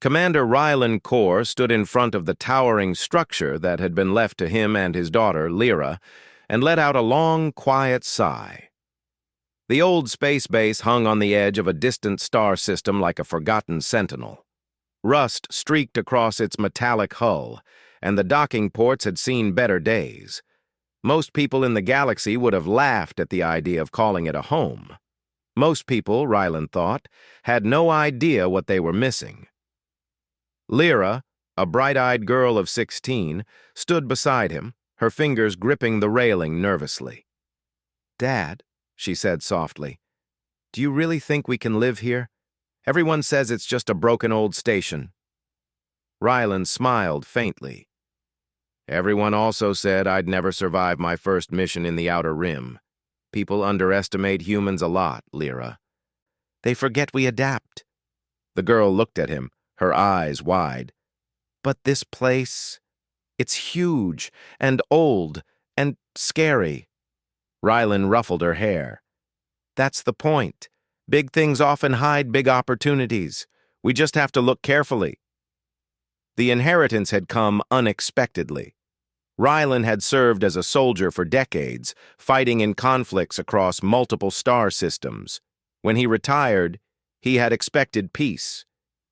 Commander Rylan Corr stood in front of the towering structure that had been left to him and his daughter, Lyra, and let out a long, quiet sigh. The old space base hung on the edge of a distant star system like a forgotten sentinel. Rust streaked across its metallic hull, and the docking ports had seen better days. Most people in the galaxy would have laughed at the idea of calling it a home. Most people, Rylan thought, had no idea what they were missing. Lyra, a bright-eyed girl of 16, stood beside him, her fingers gripping the railing nervously. "Dad," she said softly, "do you really think we can live here? Everyone says it's just a broken old station." Rylan smiled faintly. "Everyone also said I'd never survive my first mission in the Outer Rim. People underestimate humans a lot, Lyra." "They forget we adapt." The girl looked at him, her eyes wide. "But this place, it's huge and old and scary." Rylan ruffled her hair. "That's the point. Big things often hide big opportunities. We just have to look carefully." The inheritance had come unexpectedly. Rylan had served as a soldier for decades, fighting in conflicts across multiple star systems. When he retired, he had expected peace,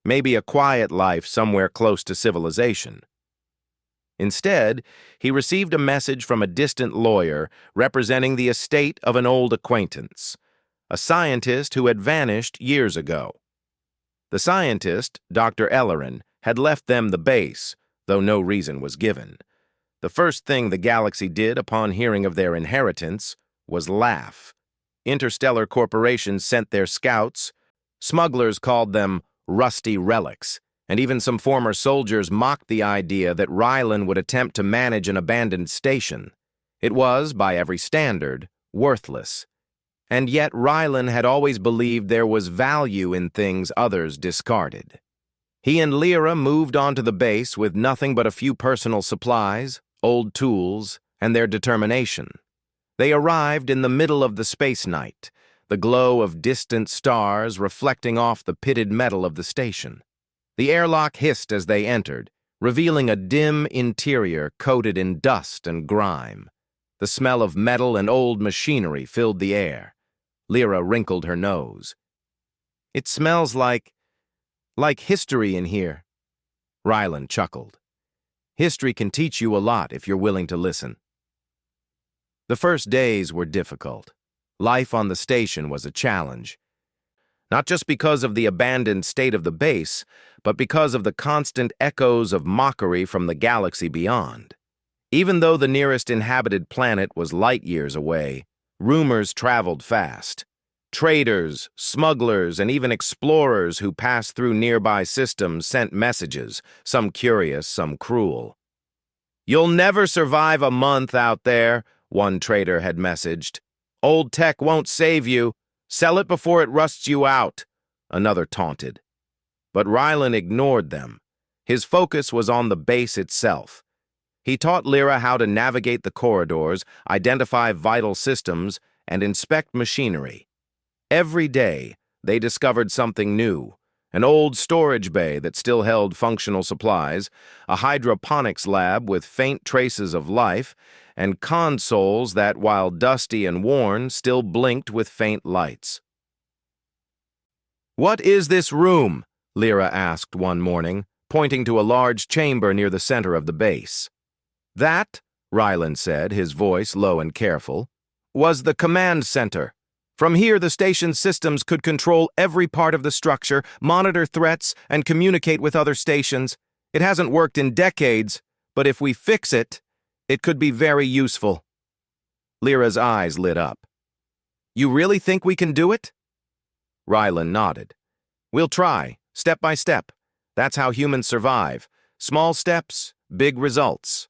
maybe a quiet life somewhere close to civilization. Instead, he received a message from a distant lawyer representing the estate of an old acquaintance, a scientist who had vanished years ago. The scientist, Dr. Ellerin, had left them the base, though no reason was given. The first thing the galaxy did upon hearing of their inheritance was laugh. Interstellar corporations sent their scouts. Smugglers called them rusty relics, and even some former soldiers mocked the idea that Rylan would attempt to manage an abandoned station. It was, by every standard, worthless. And yet Rylan had always believed there was value in things others discarded. He and Lyra moved onto the base with nothing but a few personal supplies, old tools, and their determination. They arrived in the middle of the space night, the glow of distant stars reflecting off the pitted metal of the station. The airlock hissed as they entered, revealing a dim interior coated in dust and grime. The smell of metal and old machinery filled the air. Lyra wrinkled her nose. "It smells like history in here." Rylan chuckled. "History can teach you a lot if you're willing to listen." The first days were difficult. Life on the station was a challenge. Not just because of the abandoned state of the base, but because of the constant echoes of mockery from the galaxy beyond. Even though the nearest inhabited planet was light years away, rumors traveled fast. Traders, smugglers, and even explorers who passed through nearby systems sent messages, some curious, some cruel. "You'll never survive a month out there," one trader had messaged. "Old tech won't save you. Sell it before it rusts you out," another taunted. But Rylan ignored them. His focus was on the base itself. He taught Lyra how to navigate the corridors, identify vital systems, and inspect machinery. Every day, they discovered something new: an old storage bay that still held functional supplies, a hydroponics lab with faint traces of life, and consoles that, while dusty and worn, still blinked with faint lights. "What is this room?" Lyra asked one morning, pointing to a large chamber near the center of the base. "That," Rylan said, his voice low and careful, "was the command center. From here, the station's systems could control every part of the structure, monitor threats, and communicate with other stations. It hasn't worked in decades, but if we fix it, it could be very useful." Lyra's eyes lit up. "You really think we can do it?" Rylan nodded. "We'll try, step by step. That's how humans survive. Small steps, big results."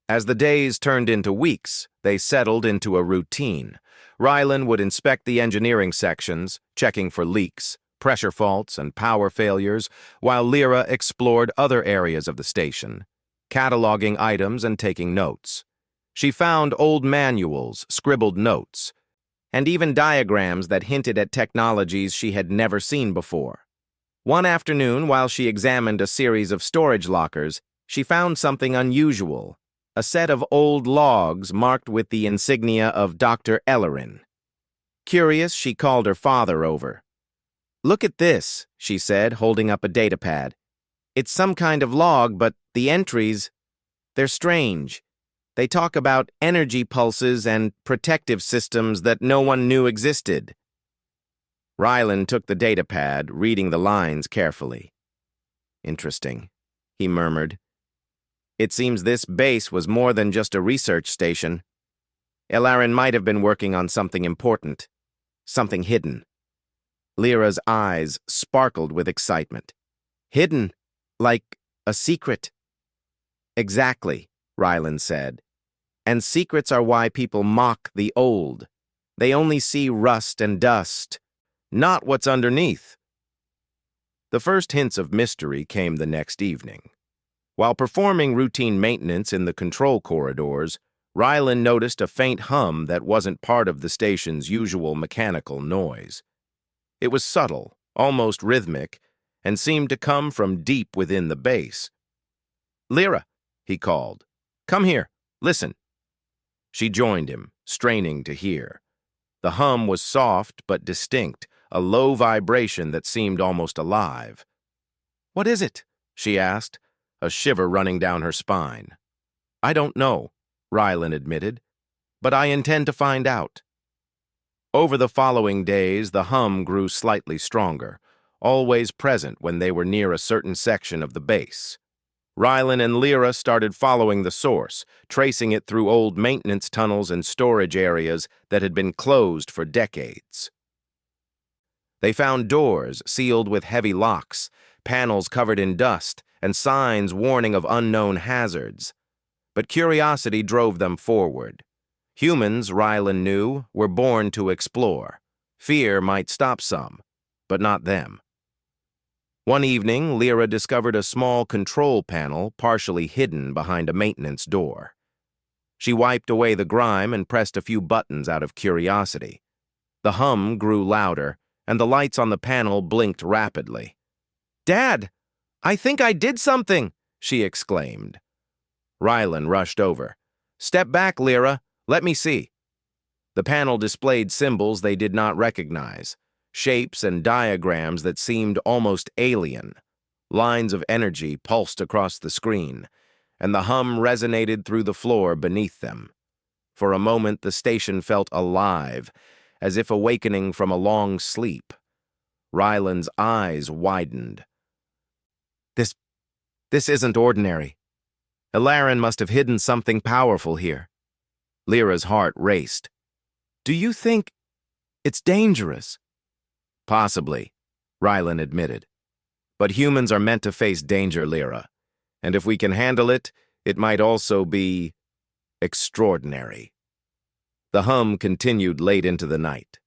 As the days turned into weeks, they settled into a routine. Rylan would inspect the engineering sections, checking for leaks, pressure faults, and power failures, while Lyra explored other areas of the station, cataloging items and taking notes. She found old manuals, scribbled notes, and even diagrams that hinted at technologies she had never seen before. One afternoon, while she examined a series of storage lockers, she found something unusual, a set of old logs marked with the insignia of Dr. Ellerin. Curious, she called her father over. "Look at this," she said, holding up a datapad. "It's some kind of log, but the entries, they're strange. They talk about energy pulses and protective systems that no one knew existed." Rylan took the datapad, reading the lines carefully. "Interesting," he murmured. "It seems this base was more than just a research station. Ellerin might have been working on something important, something hidden." Lyra's eyes sparkled with excitement. "Hidden? Like a secret?" "Exactly," Rylan said. "And secrets are why people mock the old. They only see rust and dust, not what's underneath." The first hints of mystery came the next evening. While performing routine maintenance in the control corridors, Rylan noticed a faint hum that wasn't part of the station's usual mechanical noise. It was subtle, almost rhythmic, and seemed to come from deep within the base. "Lyra," he called. "Come here. Listen." She joined him, straining to hear. The hum was soft but distinct, a low vibration that seemed almost alive. "What is it?" she asked, a shiver running down her spine. "I don't know," Rylan admitted, "but I intend to find out." Over the following days, the hum grew slightly stronger, always present when they were near a certain section of the base. Rylan and Lyra started following the source, tracing it through old maintenance tunnels and storage areas that had been closed for decades. They found doors sealed with heavy locks, panels covered in dust, and signs warning of unknown hazards. But curiosity drove them forward. Humans, Rylan knew, were born to explore. Fear might stop some, but not them. One evening, Lyra discovered a small control panel partially hidden behind a maintenance door. She wiped away the grime and pressed a few buttons out of curiosity. The hum grew louder, and the lights on the panel blinked rapidly. "Dad, I think I did something!" she exclaimed. Rylan rushed over. "Step back, Lyra. Let me see." The panel displayed symbols they did not recognize, shapes and diagrams that seemed almost alien. Lines of energy pulsed across the screen, and the hum resonated through the floor beneath them. For a moment, the station felt alive, as if awakening from a long sleep. Rylan's eyes widened. This isn't ordinary. Ellerin must have hidden something powerful here." Lyra's heart raced. "Do you think it's dangerous?" "Possibly," Rylan admitted. "But humans are meant to face danger, Lyra. And if we can handle it, it might also be extraordinary." The hum continued late into the night.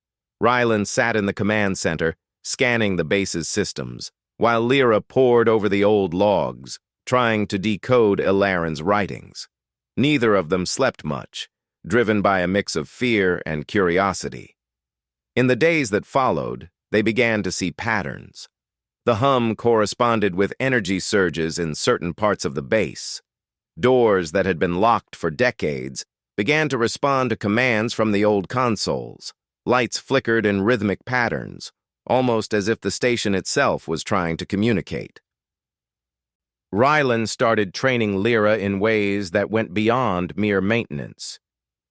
Rylan sat in the command center, scanning the base's systems, while Lyra pored over the old logs, trying to decode Ellerin's writings. Neither of them slept much, driven by a mix of fear and curiosity. In the days that followed, they began to see patterns. The hum corresponded with energy surges in certain parts of the base. Doors that had been locked for decades began to respond to commands from the old consoles. Lights flickered in rhythmic patterns, almost as if the station itself was trying to communicate. Rylan started training Lyra in ways that went beyond mere maintenance.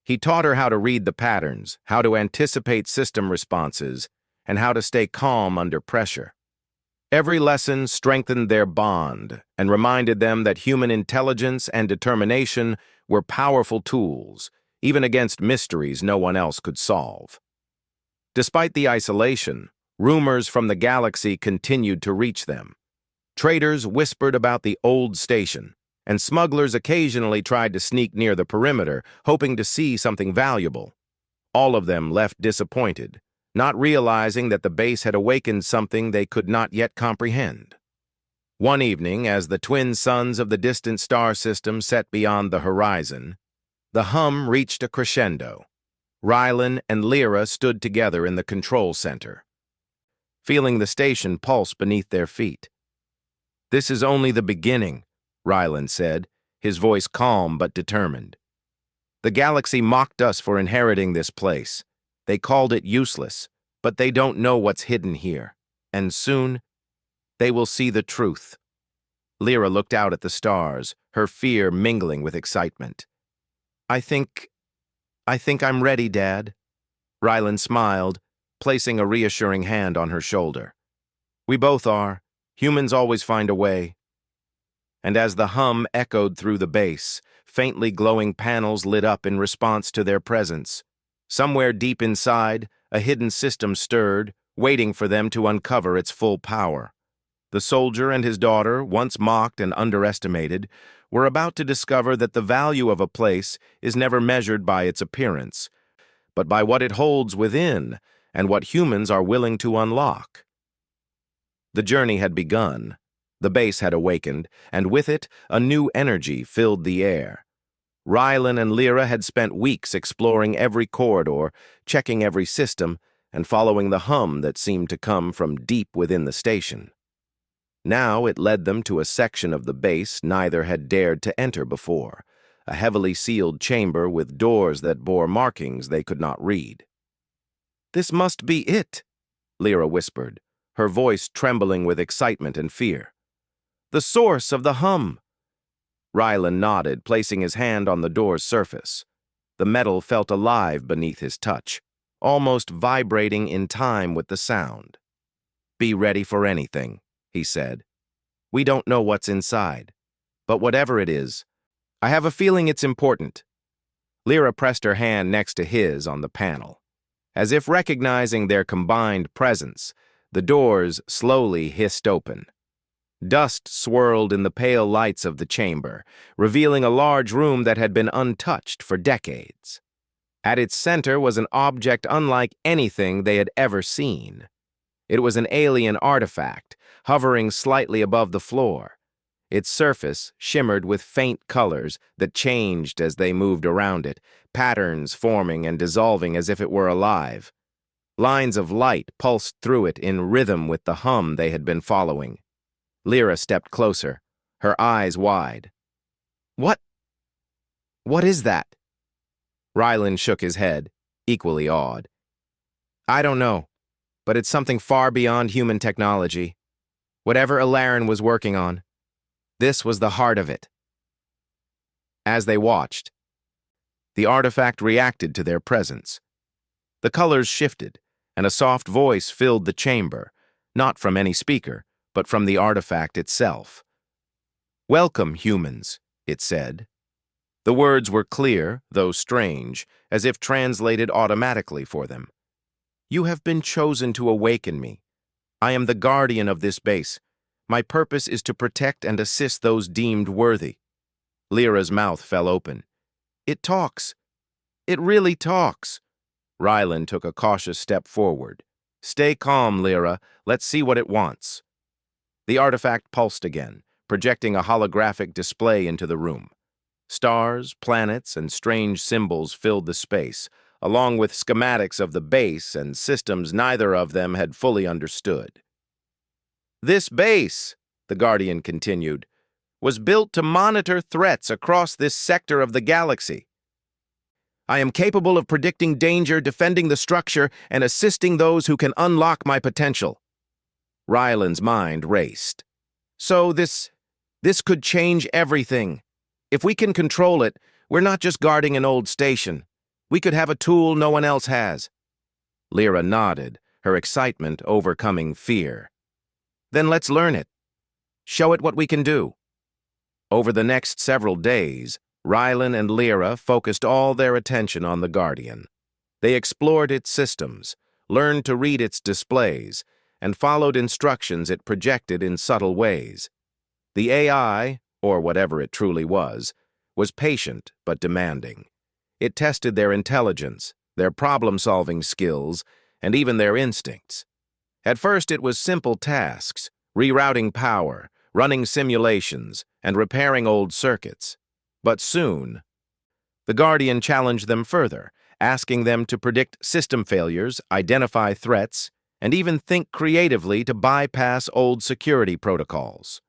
He taught her how to read the patterns, how to anticipate system responses, and how to stay calm under pressure. Every lesson strengthened their bond and reminded them that human intelligence and determination were powerful tools, even against mysteries no one else could solve. Despite the isolation, rumors from the galaxy continued to reach them. Traders whispered about the old station, and smugglers occasionally tried to sneak near the perimeter, hoping to see something valuable. All of them left disappointed, not realizing that the base had awakened something they could not yet comprehend. One evening, as the twin suns of the distant star system set beyond the horizon, the hum reached a crescendo. Rylan and Lyra stood together in the control center. feeling the station pulse beneath their feet. "This is only the beginning," Ryland said, his voice calm but determined. "The galaxy mocked us for inheriting this place. They called it useless, but they don't know what's hidden here. And soon, they will see the truth." Lyra looked out at the stars, her fear mingling with excitement. I think I'm ready, Dad." Ryland smiled, placing a reassuring hand on her shoulder. "We both are. Humans always find a way." And as the hum echoed through the base, faintly glowing panels lit up in response to their presence. Somewhere deep inside, a hidden system stirred, waiting for them to uncover its full power. The soldier and his daughter, once mocked and underestimated, were about to discover that the value of a place is never measured by its appearance, but by what it holds within and what humans are willing to unlock. The journey had begun. The base had awakened, and with it, a new energy filled the air. Rylan and Lyra had spent weeks exploring every corridor, checking every system, and following the hum that seemed to come from deep within the station. Now it led them to a section of the base neither had dared to enter before, a heavily sealed chamber with doors that bore markings they could not read. "This must be it," Lyra whispered, her voice trembling with excitement and fear. "The source of the hum." Rylan nodded, placing his hand on the door's surface. The metal felt alive beneath his touch, almost vibrating in time with the sound. "Be ready for anything," he said. "We don't know what's inside, but whatever it is, I have a feeling it's important." Lyra pressed her hand next to his on the panel. As if recognizing their combined presence, the doors slowly hissed open. Dust swirled in the pale lights of the chamber, revealing a large room that had been untouched for decades. At its center was an object unlike anything they had ever seen. It was an alien artifact, hovering slightly above the floor. Its surface shimmered with faint colors that changed as they moved around it, patterns forming and dissolving as if it were alive. Lines of light pulsed through it in rhythm with the hum they had been following. Lyra stepped closer, her eyes wide. What is that?" Rylan shook his head, equally awed. "I don't know, but it's something far beyond human technology. Whatever Ilaran was working on, this was the heart of it." As they watched, the artifact reacted to their presence. The colors shifted, and a soft voice filled the chamber, not from any speaker, but from the artifact itself. "Welcome, humans," it said. The words were clear, though strange, as if translated automatically for them. "You have been chosen to awaken me. I am the guardian of this base. My purpose is to protect and assist those deemed worthy." Lyra's mouth fell open. "It talks. It really talks." Rylan took a cautious step forward. "Stay calm, Lyra. Let's see what it wants." The artifact pulsed again, projecting a holographic display into the room. Stars, planets, and strange symbols filled the space, along with schematics of the base and systems neither of them had fully understood. "This base," the Guardian continued, "was built to monitor threats across this sector of the galaxy. I am capable of predicting danger, defending the structure, and assisting those who can unlock my potential." Rylan's mind raced. "So this could change everything. If we can control it, we're not just guarding an old station. We could have a tool no one else has." Lyra nodded, her excitement overcoming fear. "Then let's learn it. Show it what we can do." Over the next several days, Rylan and Lyra focused all their attention on the Guardian. They explored its systems, learned to read its displays, and followed instructions it projected in subtle ways. The AI, or whatever it truly was patient but demanding. It tested their intelligence, their problem-solving skills, and even their instincts. At first it was simple tasks, rerouting power, running simulations, and repairing old circuits. But soon, the Guardian challenged them further, asking them to predict system failures, identify threats, and even think creatively to bypass old security protocols.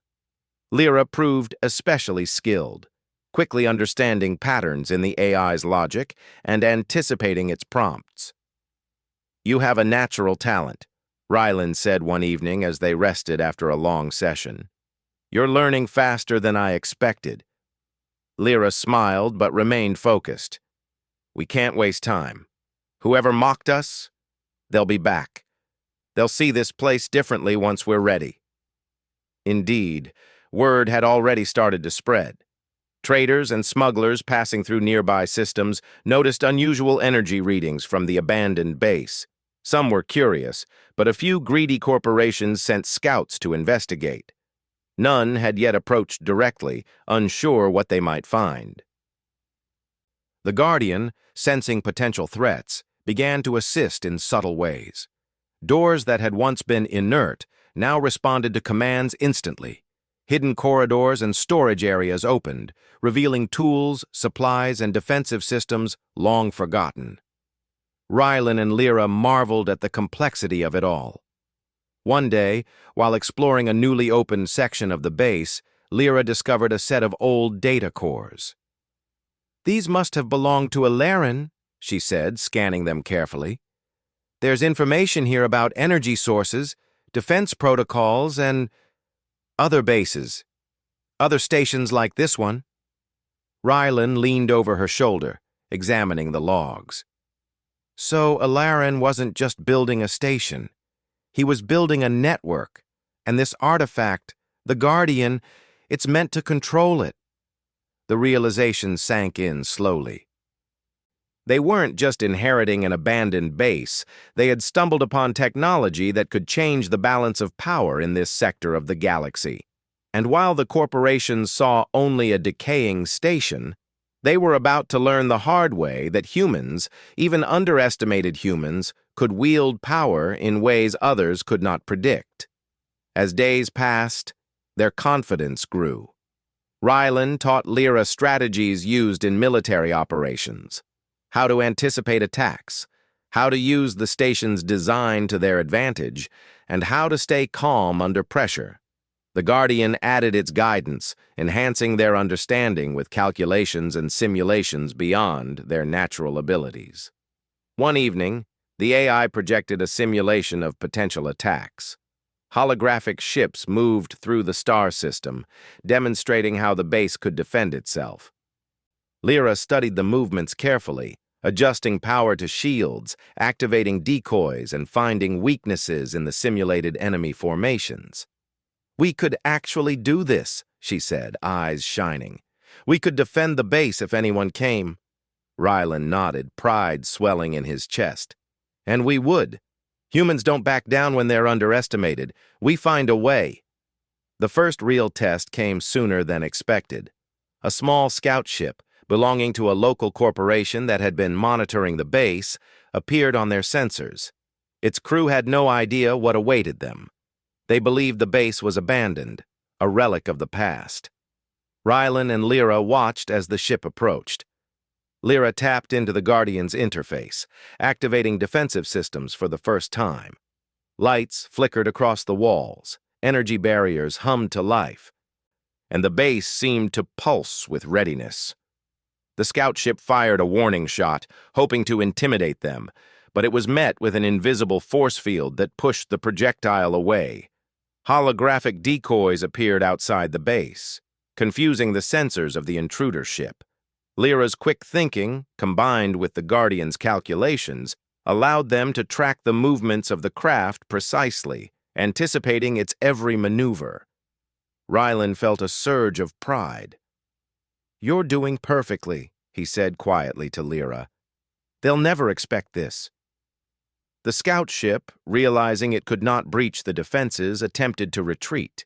Lyra proved especially skilled, quickly understanding patterns in the AI's logic and anticipating its prompts. "You have a natural talent," Ryland said one evening as they rested after a long session. "You're learning faster than I expected." Lyra smiled but remained focused. "We can't waste time. Whoever mocked us, they'll be back. They'll see this place differently once we're ready." Indeed, word had already started to spread. Traders and smugglers passing through nearby systems noticed unusual energy readings from the abandoned base. Some were curious, but a few greedy corporations sent scouts to investigate. None had yet approached directly, unsure what they might find. The Guardian, sensing potential threats, began to assist in subtle ways. Doors that had once been inert now responded to commands instantly. Hidden corridors and storage areas opened, revealing tools, supplies, and defensive systems long forgotten. Rylan and Lyra marveled at the complexity of it all. One day, while exploring a newly opened section of the base, Lyra discovered a set of old data cores. "These must have belonged to a Laren," she said, scanning them carefully. "There's information here about energy sources, defense protocols, and other bases. Other stations like this one." Rylan leaned over her shoulder, examining the logs. So Alarin wasn't just building a station. He was building a network, and this artifact, the Guardian, it's meant to control it. The realization sank in slowly. They weren't just inheriting an abandoned base, they had stumbled upon technology that could change the balance of power in this sector of the galaxy. And while the corporations saw only a decaying station, they were about to learn the hard way that humans, even underestimated humans, could wield power in ways others could not predict. As days passed, their confidence grew. Rylan taught Lyra strategies used in military operations, how to anticipate attacks, how to use the station's design to their advantage, and how to stay calm under pressure. The Guardian added its guidance, enhancing their understanding with calculations and simulations beyond their natural abilities. One evening, the AI projected a simulation of potential attacks. Holographic ships moved through the star system, demonstrating how the base could defend itself. Lyra studied the movements carefully, adjusting power to shields, activating decoys, and finding weaknesses in the simulated enemy formations. "We could actually do this," she said, eyes shining. "We could defend the base if anyone came." Rylan nodded, pride swelling in his chest. "And we would. Humans don't back down when they're underestimated. We find a way." The first real test came sooner than expected. A small scout ship, belonging to a local corporation that had been monitoring the base, appeared on their sensors. Its crew had no idea what awaited them. They believed the base was abandoned, a relic of the past. Rylan and Lyra watched as the ship approached. Lyra tapped into the Guardian's interface, activating defensive systems for the first time. Lights flickered across the walls, energy barriers hummed to life, and the base seemed to pulse with readiness. The scout ship fired a warning shot, hoping to intimidate them, but it was met with an invisible force field that pushed the projectile away. Holographic decoys appeared outside the base, confusing the sensors of the intruder ship. Lyra's quick thinking, combined with the Guardian's calculations, allowed them to track the movements of the craft precisely, anticipating its every maneuver. Rylan felt a surge of pride. "You're doing perfectly," he said quietly to Lyra. "They'll never expect this." The scout ship, realizing it could not breach the defenses, attempted to retreat.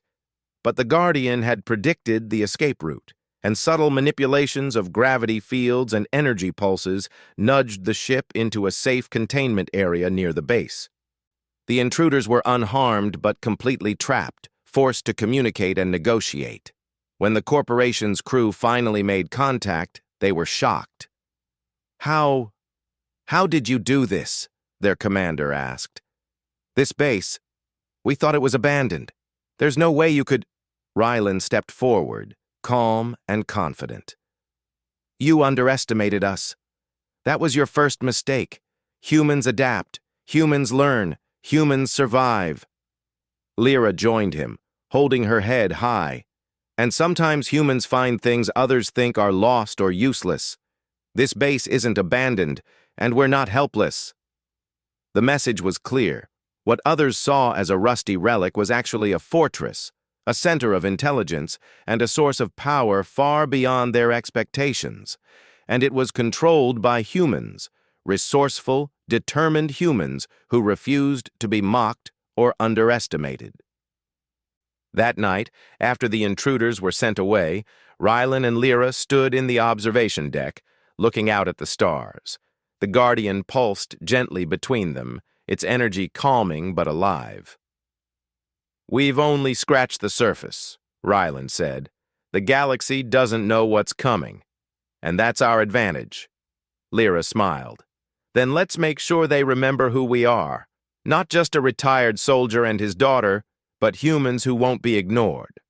But the Guardian had predicted the escape route, and subtle manipulations of gravity fields and energy pulses nudged the ship into a safe containment area near the base. The intruders were unharmed but completely trapped, forced to communicate and negotiate. When the corporation's crew finally made contact, they were shocked. How did you do this?" their commander asked. This base, we thought it was abandoned. There's no way you could... Rylan stepped forward, calm and confident. You underestimated us. That was your first mistake. Humans adapt. Humans learn. Humans survive. Lyra joined him, holding her head high. And sometimes humans find things others think are lost or useless. This base isn't abandoned, and we're not helpless. The message was clear. What others saw as a rusty relic was actually a fortress, a center of intelligence, and a source of power far beyond their expectations. And it was controlled by humans, resourceful, determined humans who refused to be mocked or underestimated. That night, after the intruders were sent away, Rylan and Lyra stood in the observation deck, looking out at the stars. The Guardian pulsed gently between them, its energy calming but alive. "We've only scratched the surface," Rylan said. "The galaxy doesn't know what's coming, and that's our advantage." Lyra smiled. "Then let's make sure they remember who we are. Not just a retired soldier and his daughter, but humans who won't be ignored."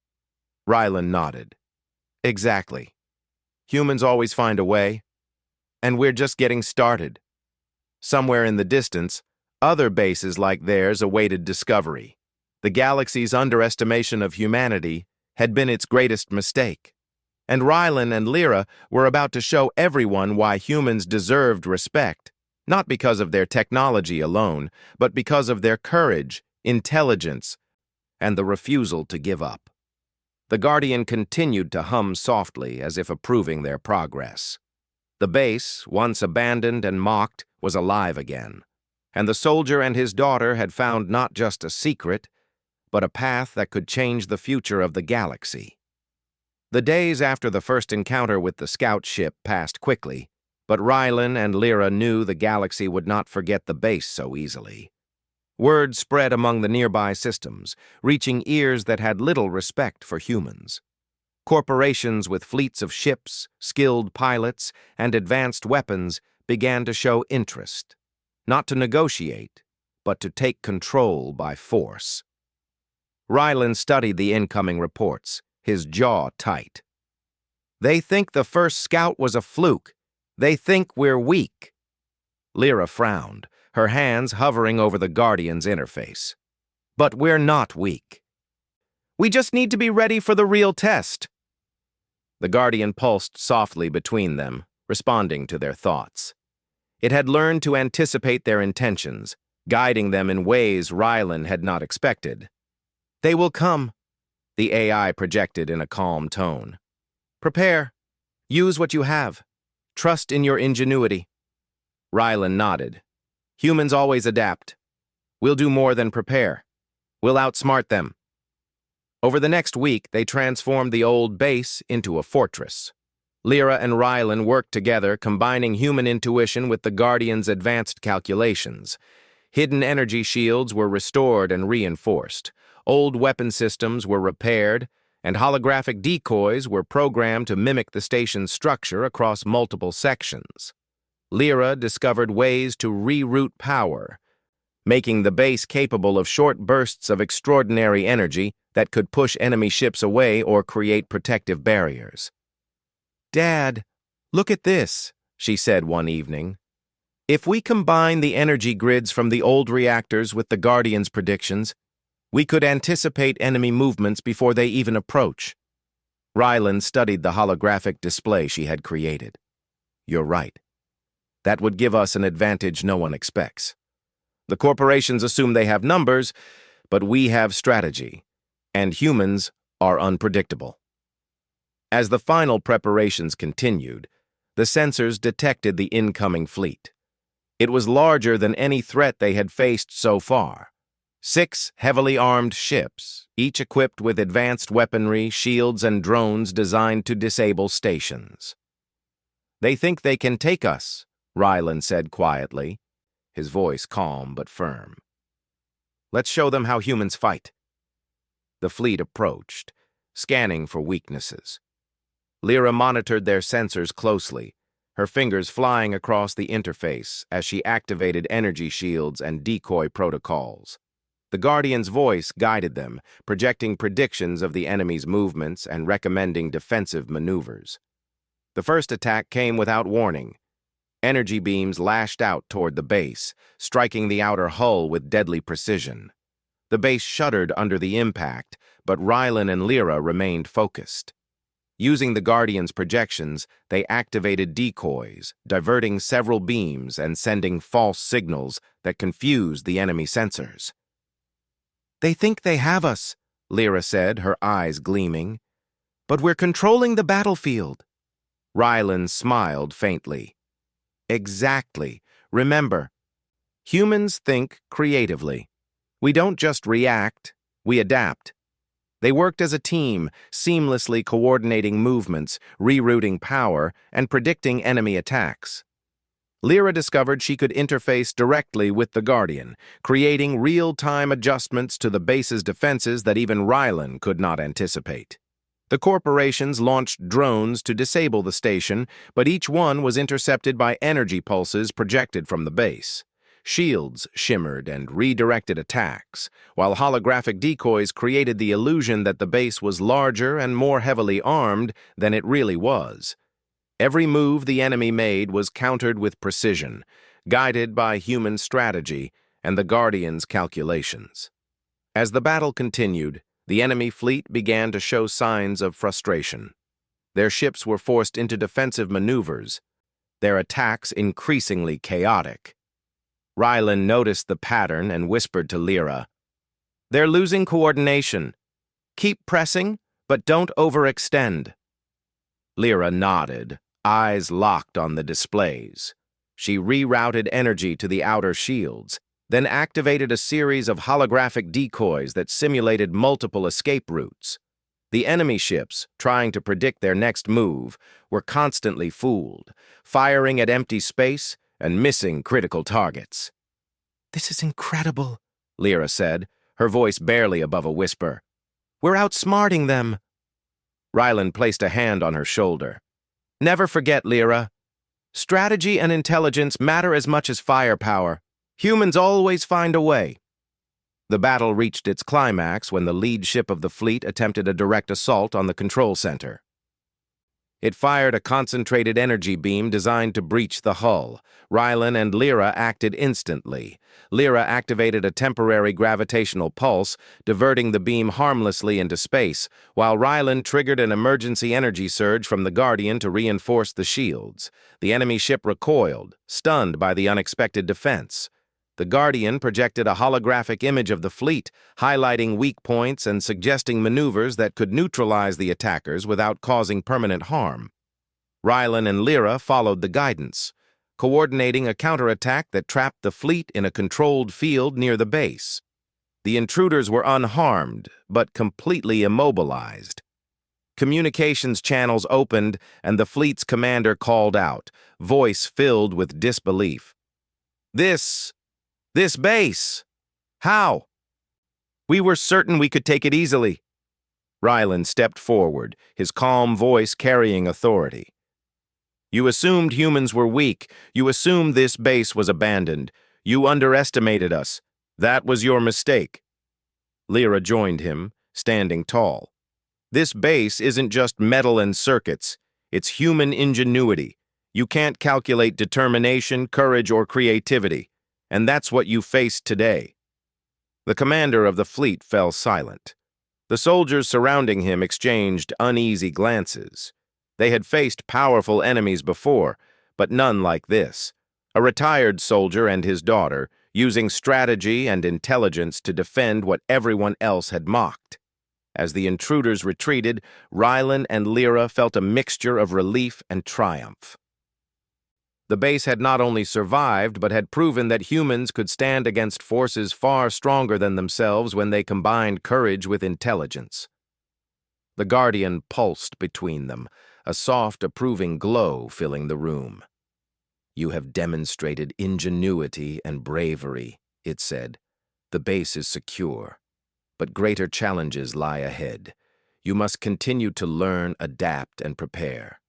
Rylan nodded. "Exactly. Humans always find a way, and we're just getting started." Somewhere in the distance, other bases like theirs awaited discovery. The galaxy's underestimation of humanity had been its greatest mistake, and Rylan and Lyra were about to show everyone why humans deserved respect, not because of their technology alone, but because of their courage, intelligence, and the refusal to give up. The Guardian continued to hum softly as if approving their progress. The base, once abandoned and mocked, was alive again, and the soldier and his daughter had found not just a secret, but a path that could change the future of the galaxy. The days after the first encounter with the scout ship passed quickly, but Rylan and Lyra knew the galaxy would not forget the base so easily. Word spread among the nearby systems, reaching ears that had little respect for humans. Corporations with fleets of ships, skilled pilots, and advanced weapons began to show interest, not to negotiate, but to take control by force. Rylan studied the incoming reports, his jaw tight. "They think the first scout was a fluke. They think we're weak." Lyra frowned, her hands hovering over the Guardian's interface. "But we're not weak. We just need to be ready for the real test." The Guardian pulsed softly between them, responding to their thoughts. It had learned to anticipate their intentions, guiding them in ways Rylan had not expected. "They will come," the AI projected in a calm tone. "Prepare. Use what you have. Trust in your ingenuity." Rylan nodded. "Humans always adapt. We'll do more than prepare. We'll outsmart them." Over the next week, they transformed the old base into a fortress. Lyra and Rylan worked together, combining human intuition with the Guardian's advanced calculations. Hidden energy shields were restored and reinforced. Old weapon systems were repaired, and holographic decoys were programmed to mimic the station's structure across multiple sections. Lyra discovered ways to reroute power, making the base capable of short bursts of extraordinary energy that could push enemy ships away or create protective barriers. "Dad, look at this," she said one evening. "If we combine the energy grids from the old reactors with the Guardian's predictions, we could anticipate enemy movements before they even approach." Rylan studied the holographic display she had created. "You're right. That would give us an advantage no one expects. The corporations assume they have numbers, but we have strategy, and humans are unpredictable." As the final preparations continued, the sensors detected the incoming fleet. It was larger than any threat they had faced so far. 6 heavily armed ships, each equipped with advanced weaponry, shields, and drones designed to disable stations. "They think they can take us," Rylan said quietly, his voice calm but firm. "Let's show them how humans fight." The fleet approached, scanning for weaknesses. Lyra monitored their sensors closely, her fingers flying across the interface as she activated energy shields and decoy protocols. The Guardian's voice guided them, projecting predictions of the enemy's movements and recommending defensive maneuvers. The first attack came without warning. Energy beams lashed out toward the base, striking the outer hull with deadly precision. The base shuddered under the impact, but Rylan and Lyra remained focused. Using the Guardian's projections, they activated decoys, diverting several beams and sending false signals that confused the enemy sensors. "They think they have us," Lyra said, her eyes gleaming. "But we're controlling the battlefield." Rylan smiled faintly. "Exactly. Remember, humans think creatively. We don't just react, we adapt." They worked as a team, seamlessly coordinating movements, rerouting power, and predicting enemy attacks. Lyra discovered she could interface directly with the Guardian, creating real-time adjustments to the base's defenses that even Rylan could not anticipate. The corporations launched drones to disable the station, but each one was intercepted by energy pulses projected from the base. Shields shimmered and redirected attacks, while holographic decoys created the illusion that the base was larger and more heavily armed than it really was. Every move the enemy made was countered with precision, guided by human strategy and the Guardian's calculations. As the battle continued, the enemy fleet began to show signs of frustration. Their ships were forced into defensive maneuvers, their attacks increasingly chaotic. Rylan noticed the pattern and whispered to Lyra, "They're losing coordination. Keep pressing, but don't overextend." Lyra nodded, eyes locked on the displays. She rerouted energy to the outer shields, then activated a series of holographic decoys that simulated multiple escape routes. The enemy ships, trying to predict their next move, were constantly fooled, firing at empty space and missing critical targets. "This is incredible," Lyra said, her voice barely above a whisper. "We're outsmarting them." Rylan placed a hand on her shoulder. "Never forget, Lyra. Strategy and intelligence matter as much as firepower. Humans always find a way." The battle reached its climax when the lead ship of the fleet attempted a direct assault on the control center. It fired a concentrated energy beam designed to breach the hull. Rylan and Lyra acted instantly. Lyra activated a temporary gravitational pulse, diverting the beam harmlessly into space, while Rylan triggered an emergency energy surge from the Guardian to reinforce the shields. The enemy ship recoiled, stunned by the unexpected defense. The Guardian projected a holographic image of the fleet, highlighting weak points and suggesting maneuvers that could neutralize the attackers without causing permanent harm. Rylan and Lyra followed the guidance, coordinating a counterattack that trapped the fleet in a controlled field near the base. The intruders were unharmed, but completely immobilized. Communications channels opened, and the fleet's commander called out, voice filled with disbelief. This base! How? We were certain we could take it easily." Rylan stepped forward, his calm voice carrying authority. "You assumed humans were weak. You assumed this base was abandoned. You underestimated us. That was your mistake." Lyra joined him, standing tall. "This base isn't just metal and circuits. It's human ingenuity. You can't calculate determination, courage, or creativity. And that's what you faced today." The commander of the fleet fell silent. The soldiers surrounding him exchanged uneasy glances. They had faced powerful enemies before, but none like this. A retired soldier and his daughter, using strategy and intelligence to defend what everyone else had mocked. As the intruders retreated, Rylan and Lyra felt a mixture of relief and triumph. The base had not only survived, but had proven that humans could stand against forces far stronger than themselves when they combined courage with intelligence. The Guardian pulsed between them, a soft, approving glow filling the room. "You have demonstrated ingenuity and bravery," it said. "The base is secure, but greater challenges lie ahead. You must continue to learn, adapt, and prepare."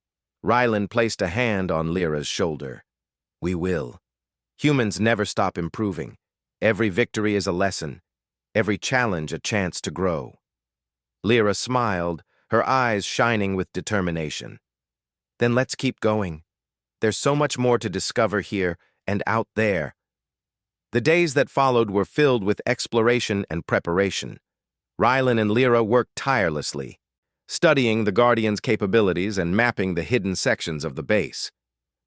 Rylan placed a hand on Lyra's shoulder. "We will. Humans never stop improving. Every victory is a lesson. every challenge a chance to grow. Lyra smiled, her eyes shining with determination. Then let's keep going. There's so much more to discover here and out there. The days that followed were filled with exploration and preparation. Rylan and Lyra worked tirelessly, studying the Guardian's capabilities and mapping the hidden sections of the base.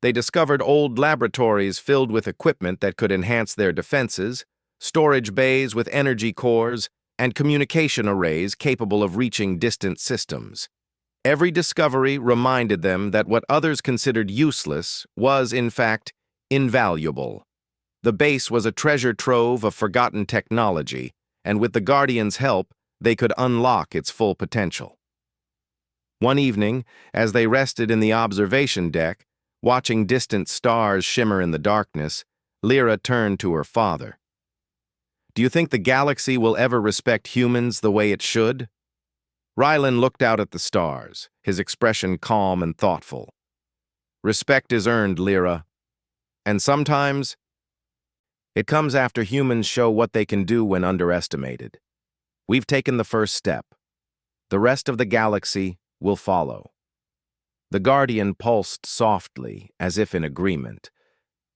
They discovered old laboratories filled with equipment that could enhance their defenses, storage bays with energy cores, and communication arrays capable of reaching distant systems. Every discovery reminded them that what others considered useless was, in fact, invaluable. The base was a treasure trove of forgotten technology, and with the Guardian's help, they could unlock its full potential. One evening, as they rested in the observation deck, watching distant stars shimmer in the darkness, Lyra turned to her father. Do you think the galaxy will ever respect humans the way it should? Rylan looked out at the stars, his expression calm and thoughtful. Respect is earned, Lyra. And sometimes, it comes after humans show what they can do when underestimated. We've taken the first step. The rest of the galaxy will follow. The Guardian pulsed softly, as if in agreement.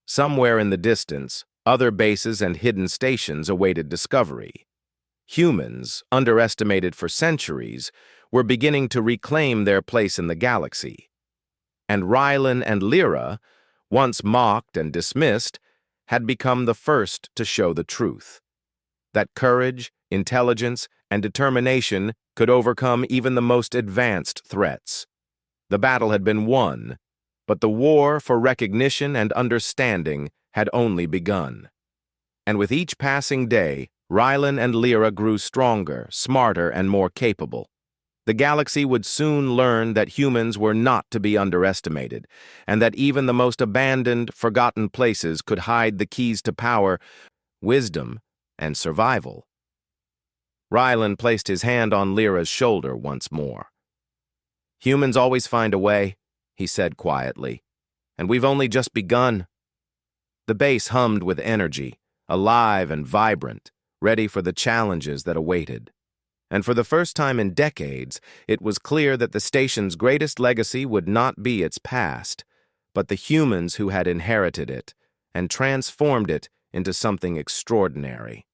Somewhere in the distance, other bases and hidden stations awaited discovery. Humans, underestimated for centuries, were beginning to reclaim their place in the galaxy. And Rylan and Lyra, once mocked and dismissed, had become the first to show the truth. That courage, intelligence, and determination could overcome even the most advanced threats. The battle had been won, but the war for recognition and understanding had only begun. And with each passing day, Rylan and Lyra grew stronger, smarter, and more capable. The galaxy would soon learn that humans were not to be underestimated, and that even the most abandoned, forgotten places could hide the keys to power, wisdom, and survival. Rylan placed his hand on Lyra's shoulder once more. Humans always find a way, he said quietly, and we've only just begun. The base hummed with energy, alive and vibrant, ready for the challenges that awaited. And for the first time in decades, it was clear that the station's greatest legacy would not be its past, but the humans who had inherited it and transformed it into something extraordinary.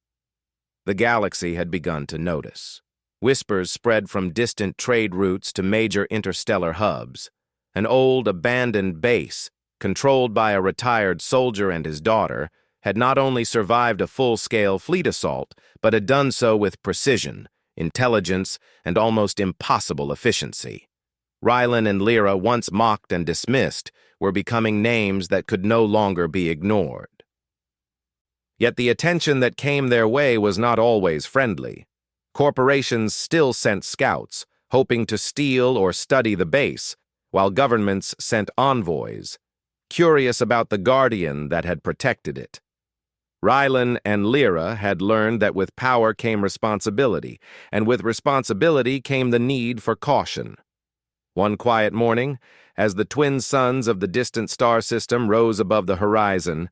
The galaxy had begun to notice. Whispers spread from distant trade routes to major interstellar hubs. An old, abandoned base, controlled by a retired soldier and his daughter, had not only survived a full-scale fleet assault, but had done so with precision, intelligence, and almost impossible efficiency. Rylan and Lyra, once mocked and dismissed, were becoming names that could no longer be ignored. Yet the attention that came their way was not always friendly. Corporations still sent scouts, hoping to steal or study the base, while governments sent envoys, curious about the Guardian that had protected it. Rylan and Lyra had learned that with power came responsibility, and with responsibility came the need for caution. One quiet morning, as the twin suns of the distant star system rose above the horizon,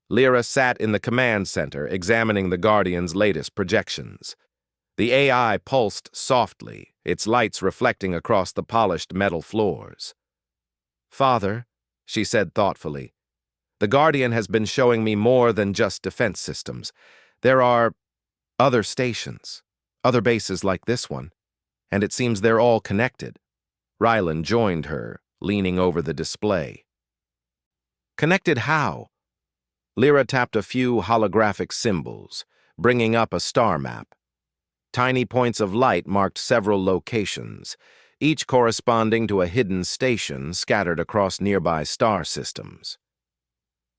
Lyra sat in the command center examining the Guardian's latest projections. The AI pulsed softly, its lights reflecting across the polished metal floors. "Father," she said thoughtfully, "the Guardian has been showing me more than just defense systems. There are other stations, other bases like this one, and it seems they're all connected." Rylan joined her, leaning over the display. "Connected how?" Lyra tapped a few holographic symbols, bringing up a star map. Tiny points of light marked several locations, each corresponding to a hidden station scattered across nearby star systems.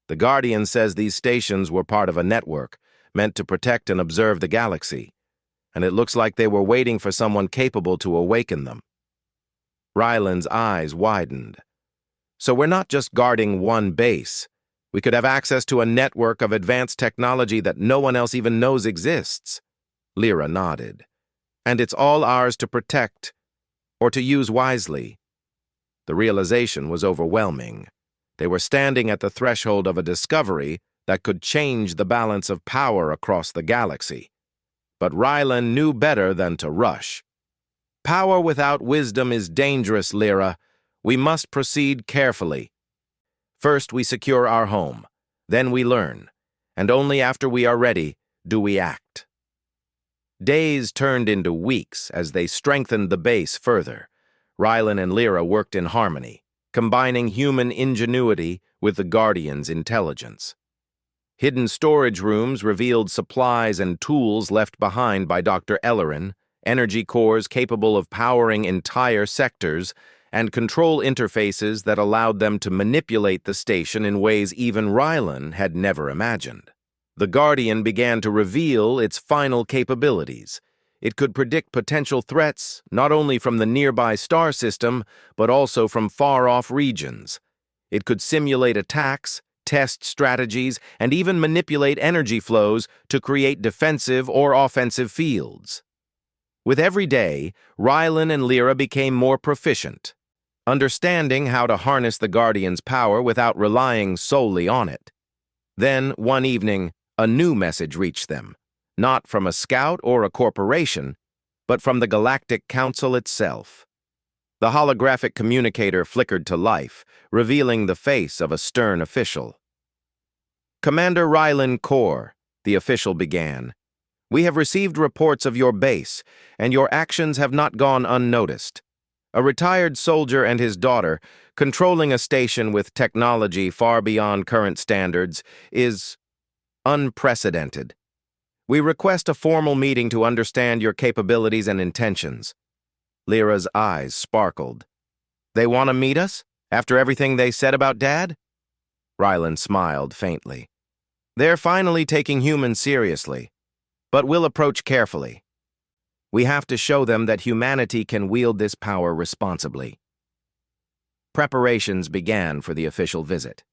"The Guardian says these stations were part of a network meant to protect and observe the galaxy, and it looks like they were waiting for someone capable to awaken them." Rylan's eyes widened. "So we're not just guarding one base. We could have access to a network of advanced technology that no one else even knows exists." Lyra nodded. "And it's all ours to protect, or to use wisely." The realization was overwhelming. They were standing at the threshold of a discovery that could change the balance of power across the galaxy. But Rylan knew better than to rush. Power without wisdom is dangerous, Lyra. We must proceed carefully. First, we secure our home. Then we learn. And only after we are ready do we act. Days turned into weeks as they strengthened the base further. Rylan and Lyra worked in harmony, combining human ingenuity with the Guardian's intelligence. Hidden storage rooms revealed supplies and tools left behind by Dr. Ellerin, energy cores capable of powering entire sectors, and control interfaces that allowed them to manipulate the station in ways even Rylan had never imagined. The Guardian began to reveal its final capabilities. It could predict potential threats not only from the nearby star system, but also from far-off regions. It could simulate attacks, test strategies, and even manipulate energy flows to create defensive or offensive fields. With every day, Rylan and Lyra became more proficient, understanding how to harness the Guardian's power without relying solely on it. Then, one evening, a new message reached them, not from a scout or a corporation, but from the Galactic Council itself. The holographic communicator flickered to life, revealing the face of a stern official. "Commander Rylan Kor," the official began, "we have received reports of your base, and your actions have not gone unnoticed. A retired soldier and his daughter, controlling a station with technology far beyond current standards, is unprecedented. We request a formal meeting to understand your capabilities and intentions." Lyra's eyes sparkled. "They want to meet us? After everything they said about Dad?" Rylan smiled faintly. "They're finally taking humans seriously, but we'll approach carefully. We have to show them that humanity can wield this power responsibly." Preparations began for the official visit.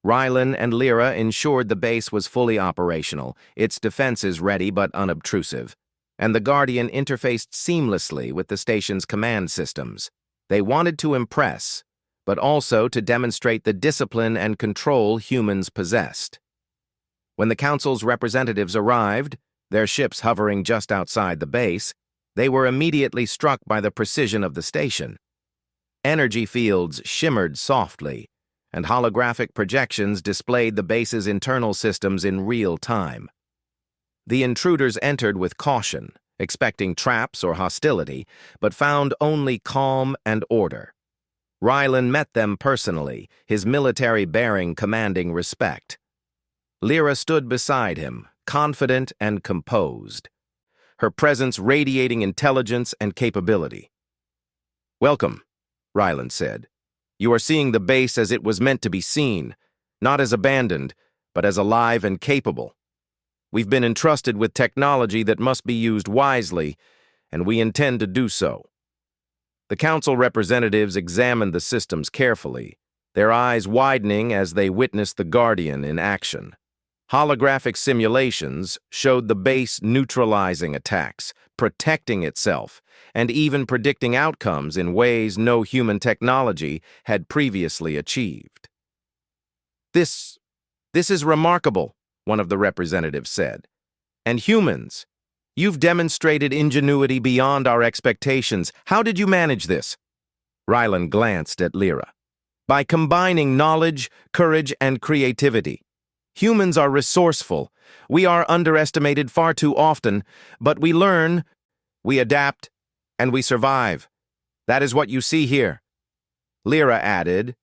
Rylan and Lyra ensured the base was fully operational, its defenses ready but unobtrusive, and the Guardian interfaced seamlessly with the station's command systems. They wanted to impress, but also to demonstrate the discipline and control humans possessed. When the Council's representatives arrived, their ships hovering just outside the base, they were immediately struck by the precision of the station. Energy fields shimmered softly, and holographic projections displayed the base's internal systems in real time. The intruders entered with caution, expecting traps or hostility, but found only calm and order. Rylan met them personally, his military bearing commanding respect. Lyra stood beside him, confident and composed, her presence radiating intelligence and capability. "Welcome," Rylan said. "You are seeing the base as it was meant to be seen, not as abandoned, but as alive and capable. We've been entrusted with technology that must be used wisely, and we intend to do so." The Council representatives examined the systems carefully, their eyes widening as they witnessed the Guardian in action. Holographic simulations showed the base neutralizing attacks, protecting itself, and even predicting outcomes in ways no human technology had previously achieved. This is remarkable," one of the representatives said. "And humans, you've demonstrated ingenuity beyond our expectations. How did you manage this?" Rylan glanced at Lyra. "By combining knowledge, courage, and creativity. Humans are resourceful. We are underestimated far too often, but we learn, we adapt, and we survive. That is what you see here." Lyra added,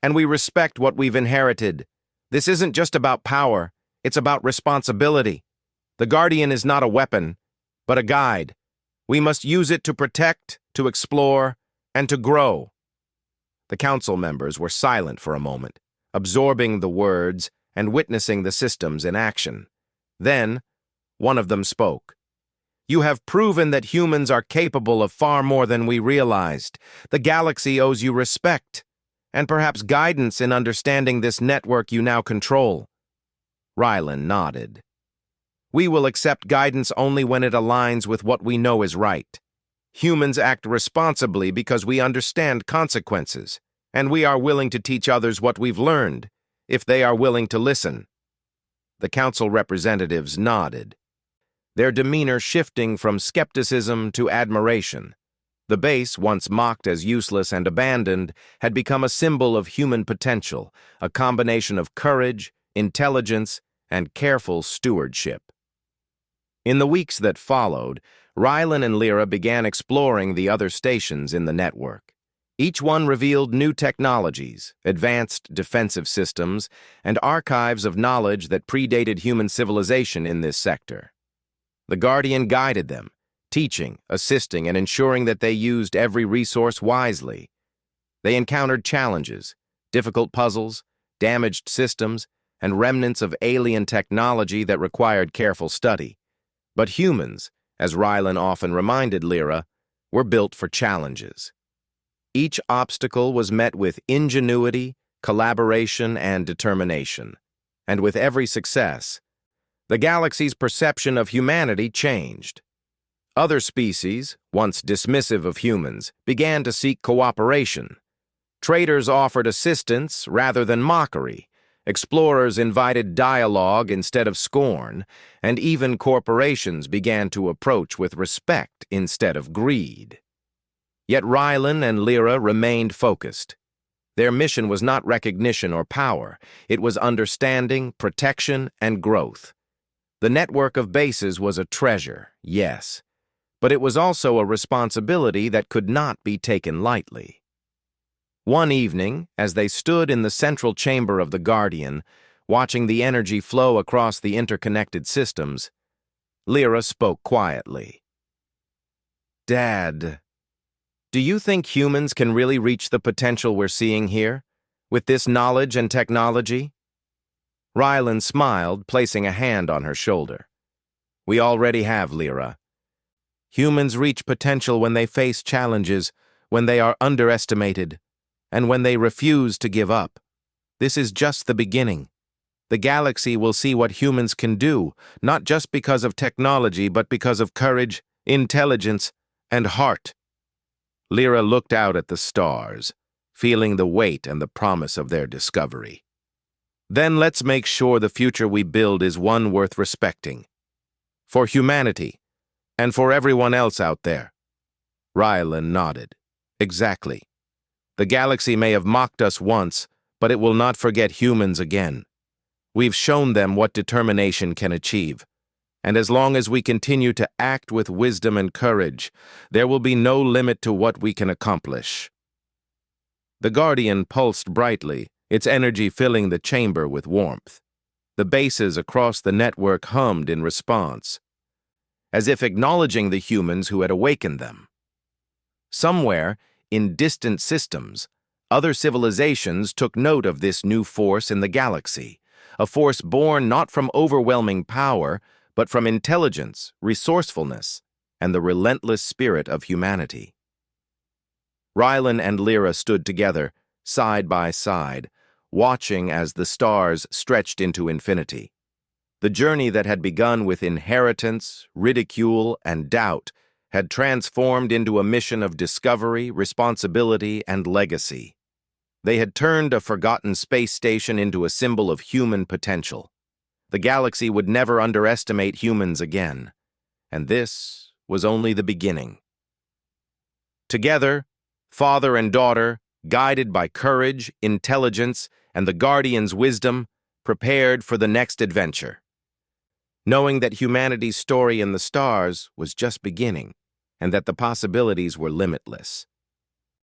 "And we respect what we've inherited. This isn't just about power, it's about responsibility. The Guardian is not a weapon, but a guide. We must use it to protect, to explore, and to grow." The Council members were silent for a moment, absorbing the words and witnessing the systems in action. Then, one of them spoke. "You have proven that humans are capable of far more than we realized. The galaxy owes you respect, and perhaps guidance in understanding this network you now control." Rylan nodded. "We will accept guidance only when it aligns with what we know is right. Humans act responsibly because we understand consequences, and we are willing to teach others what we've learned, if they are willing to listen." The Council representatives nodded. their demeanor shifting from skepticism to admiration. The base, once mocked as useless and abandoned, had become a symbol of human potential, a combination of courage, intelligence, and careful stewardship. In the weeks that followed, Rylan and Lyra began exploring the other stations in the network. Each one revealed new technologies, advanced defensive systems, and archives of knowledge that predated human civilization in this sector. The Guardian guided them, teaching, assisting, and ensuring that they used every resource wisely. They encountered challenges, difficult puzzles, damaged systems, and remnants of alien technology that required careful study. But humans, as Rylan often reminded Lyra, were built for challenges. Each obstacle was met with ingenuity, collaboration, and determination. And with every success, the galaxy's perception of humanity changed. Other species, once dismissive of humans, began to seek cooperation. Traders offered assistance rather than mockery. Explorers invited dialogue instead of scorn, and even corporations began to approach with respect instead of greed. Yet Rylan and Lyra remained focused. Their mission was not recognition or power. It was understanding, protection, and growth. The network of bases was a treasure, yes, but it was also a responsibility that could not be taken lightly. One evening, as they stood in the central chamber of the Guardian, watching the energy flow across the interconnected systems, Lyra spoke quietly. "Dad, do you think humans can really reach the potential we're seeing here, with this knowledge and technology?" Rylan smiled, placing a hand on her shoulder. "We already have, Lyra. Humans reach potential when they face challenges, when they are underestimated, and when they refuse to give up. This is just the beginning. The galaxy will see what humans can do, not just because of technology, but because of courage, intelligence, and heart." Lyra looked out at the stars, feeling the weight and the promise of their discovery. "Then let's make sure the future we build is one worth respecting. For humanity, and for everyone else out there." Rylan nodded. "Exactly. The galaxy may have mocked us once, but it will not forget humans again. We've shown them what determination can achieve, and as long as we continue to act with wisdom and courage, there will be no limit to what we can accomplish." The Guardian pulsed brightly, its energy filling the chamber with warmth. The bases across the network hummed in response, as if acknowledging the humans who had awakened them. Somewhere, in distant systems, other civilizations took note of this new force in the galaxy, a force born not from overwhelming power, but from intelligence, resourcefulness, and the relentless spirit of humanity. Rylan and Lyra stood together, side by side, watching as the stars stretched into infinity. The journey that had begun with inheritance, ridicule, and doubt had transformed into a mission of discovery, responsibility, and legacy. They had turned a forgotten space station into a symbol of human potential. The galaxy would never underestimate humans again, and this was only the beginning. Together, father and daughter, guided by courage, intelligence, and the Guardian's wisdom, prepared for the next adventure. Knowing that humanity's story in the stars was just beginning, and that the possibilities were limitless.